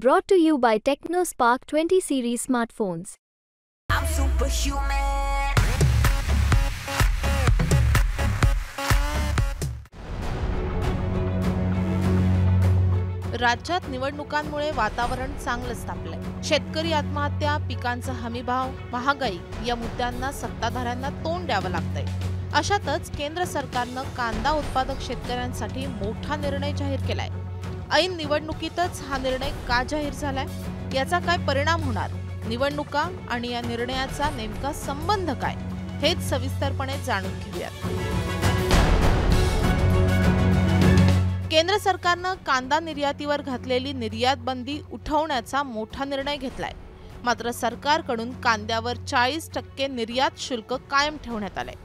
Brought to you by TechnoSpark 20 series smartphones. I'm superhuman. राज्यात निवडणुकांमुळे वातावरण चांगलंच तापलंय. शेतकरी आत्महत्या, पिकांचा हमीभाव, महागाई या मुद्द्यांना सत्ताधाऱ्यांना तोंड द्यावं लागतंय. अशातच केंद्र सरकारनं कांदा उत्पादक शेतकऱ्यांसाठी मोठा निर्णय जाहीर केलाय. ऐन निवडणुकीतच हा निर्णय का जाहीर झालाय, याचा काय परिणाम होणार, निवडणुका आणि या निर्णयाचा नेमका संबंध काय, हेच सविस्तरपणे जाणून घेऊयात. केंद्र सरकारनं कांदा निर्यातीवर घातलेली निर्यात बंदी उठवण्याचा मोठा निर्णय घेतलाय. मात्र सरकारकडून कांद्यावर 40% निर्यात शुल्क कायम ठेवण्यात आलंय.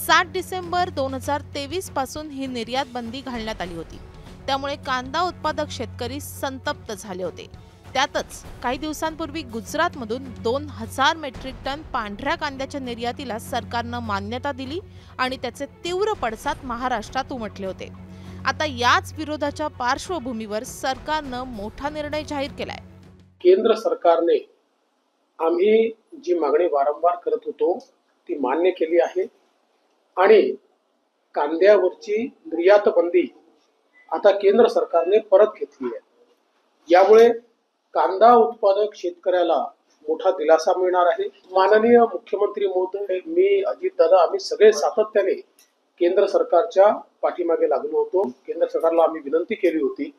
7 डिसेंबर 2023 पासून ही निर्यात बंदी घालण्यात आली होती. त्यामुळे कांदा उत्पादक शेतकरी संतप्त झाले होते. त्यातच काही दिवसांपूर्वी गुजरातमधून 2000 मेट्रिक टन पांढऱ्या कांद्याच्या निर्यातीला सरकारनं मान्यता दिली आणि त्याचे तीव्र पडसाद महाराष्ट्रात उमटले होते. आता याच विरोधाच्या पार्श्वभूमीवर सरकारनं मोठा निर्णय जाहीर केलाय. केंद्र सरकारने आम्ही जी मागणी वारंवार करत होतो ती मान्य केली आहे आणि कांद्यावरची निर्यात बंदी आता केंद्र सरकारने परत घेतली आहे. यामुळे कांदा उत्पादक शेतकऱ्याला मोठा दिलासा मिळणार आहे. माननीय मुख्यमंत्री महोदय, मी, अजितदादा, आम्ही सगळे सातत्याने केंद्र सरकारच्या पाठीमागे लागलो होतो. केंद्र सरकारला आम्ही विनंती केली होती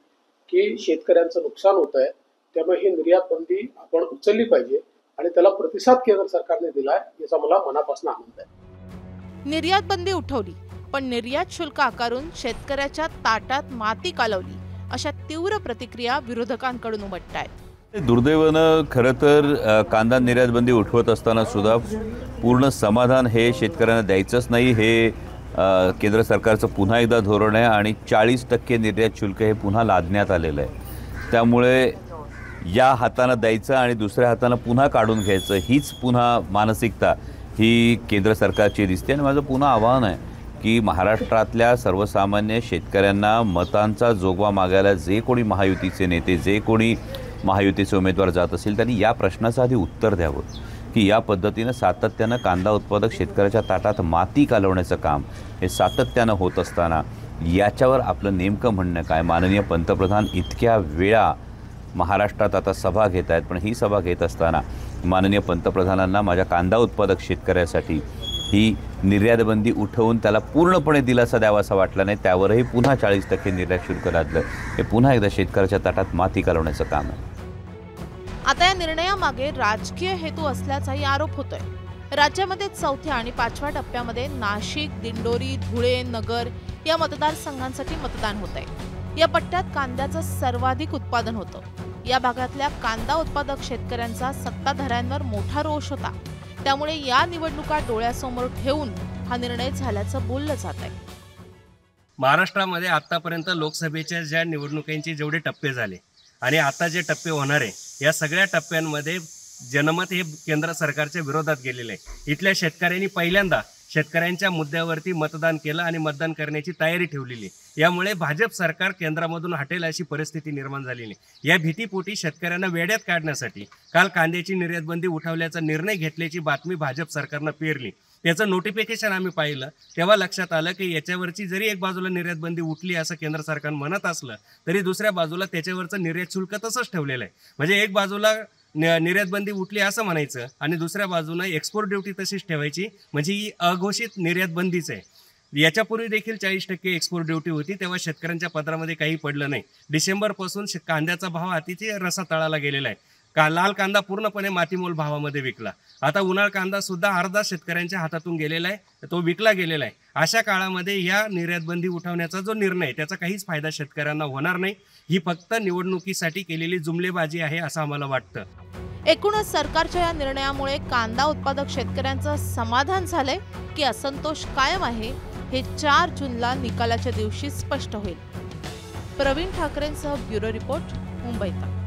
की शेतकऱ्यांचं नुकसान होत आहे, त्यामुळे ही निर्यात बंदी आपण उचलली पाहिजे आणि त्याला प्रतिसाद केंद्र सरकारने दिलाय, याचा मला मनापासून आनंद आहे. निर्यात बंदी उठवली, पण निर्यात शुल्क आकारून शेतकऱ्याच्या ताटात माती कालवली, अशा तीव्र प्रतिक्रिया विरोधकांकडून उमटतायत. दुर्दैवानं खरं तर कांदा निर्यात बंदी उठवत असताना सुद्धा पूर्ण समाधान हे शेतकऱ्यांना द्यायचंच नाही, हे केंद्र सरकारचं पुन्हा एकदा धोरण आहे आणि 40% निर्यात शुल्क हे पुन्हा लादण्यात आलेलं आहे. त्यामुळे या हातानं द्यायचं आणि दुसऱ्या हातानं पुन्हा काढून घ्यायचं, हीच पुन्हा मानसिकता ही केंद्र सरकारची दिसते. आणि माझं पुन्हा आवाहन आहे की महाराष्ट्रातल्या सर्वसामान्य शेतकऱ्यांना मतांचा जोगवा मागायला जे कोणी महायुतीचे नेते, जे कोणी महायुतीचे उमेदवार जात असेल, त्यांनी या प्रश्नाचं आधी उत्तर द्यावं की या पद्धतीनं सातत्यानं कांदा उत्पादक शेतकऱ्याच्या ताटात माती कालवण्याचं काम हे सातत्यानं होत असताना याच्यावर आपलं नेमकं म्हणणं काय. माननीय पंतप्रधान इतक्या वेळा महाराष्ट्रात आता सभा घेत आहेत, पण ही सभा घेत असताना माननीय पंतप्रधानांना माझ्या कांदा उत्पादक शेतकऱ्यासाठी ही निर्यातबंदी उठवून त्याला पूर्णपणे दिलासा द्यावा असा वाटला नाही. त्यावरही पुन्हा 40% निर्यात शुल्क लादलं. हे पुन्हा एकदा शेतकऱ्याच्या ताटात माती कालवण्याचं काम आहे. आता या निर्णयामागे राजकीय हेतू असल्याचाही आरोप होतोय. राज्यामध्ये 4थ्या आणि 5व्या टप्प्यामध्ये नाशिक, दिंडोरी, धुळे, नगर या मतदारसंघांसाठी मतदान होत आहे. या पट्ट्यात कांद्याचं सर्वाधिक उत्पादन होतं. या भागातल्या कांदा उत्पादक शेतकऱ्यांचा सत्ताधाऱ्यांवर मोठा रोष होता. त्यामुळे या निवडणुका डोळ्यासमोर ठेवून हा निर्णय झाल्याचं बोललं जात आहे. महाराष्ट्रामध्ये आतापर्यंत लोकसभेच्या ज्या निवडणुकांचे जेवढे टप्पे झाले आणि आता जे टप्पे होणार आहे, या सगळ्या टप्प्यांमध्ये जनमत हे केंद्र सरकारच्या विरोधात गेलेलं आहे. इथल्या शेतकऱ्यांनी पहिल्यांदा शेतकऱ्यांच्या मुद्द्यावरती मतदान केलं आणि मतदान करण्याची तयारी ठेवलेली. यामुळे भाजप सरकार केंद्रामधून हटेल अशी परिस्थिती निर्माण झालेली. या भीतीपोटी शेतकऱ्यांना वेड्यात काढण्यासाठी काल कांद्याची निर्यातबंदी उठवल्याचा निर्णय घेतल्याची बातमी भाजप सरकारनं पेरली. त्याचं नोटिफिकेशन आम्ही पाहिलं तेव्हा लक्षात आलं की याच्यावरची जरी एक बाजूला निर्यातबंदी उठली असं केंद्र सरकार म्हणत असलं तरी दुसऱ्या बाजूला त्याच्यावरचं निर्यात शुल्क तसंच ठेवलेलं आहे. म्हणजे एक बाजूला निर्यातबंदी उठली असं म्हणायचं आणि दुसऱ्या बाजूनं एक्सपोर्ट ड्युटी तशीच ठेवायची, म्हणजे ही अघोषित निर्यातबंदीच आहे. याच्यापूर्वी देखील 40% एक्सपोर्ट ड्युटी होती, तेव्हा शेतकऱ्यांच्या पदरामध्ये काही पडलं नाही. डिसेंबरपासून कांद्याचा भाव अतिशय रसातळाला गेलेला आहे. लाल कांदा पूर्णपणे मातीमोल भावामध्ये विकला. आता उन्हाळ कांदा सुद्धा अर्धा शेतकऱ्यांच्या हातातून गेलेला आहे, तो विकला गेलेला आहे. अशा काळामध्ये या निर्यातबंदी उठवण्याचा जो निर्णय त्याचा काहीच फायदा शेतकऱ्यांना होणार नाही. ही फक्त निवडणुकीसाठी केलेली जुमलेबाजी आहे असं आम्हाला वाटतं. एकूणच सरकारच्या या निर्णयामुळे कांदा उत्पादक शेतकऱ्यांचं समाधान झालंय की असंतोष कायम आहे, हे 4 जूनला निकालाच्या दिवशी स्पष्ट होईल. प्रवीण ठाकरेंसह ब्युरो रिपोर्ट, मुंबई तक.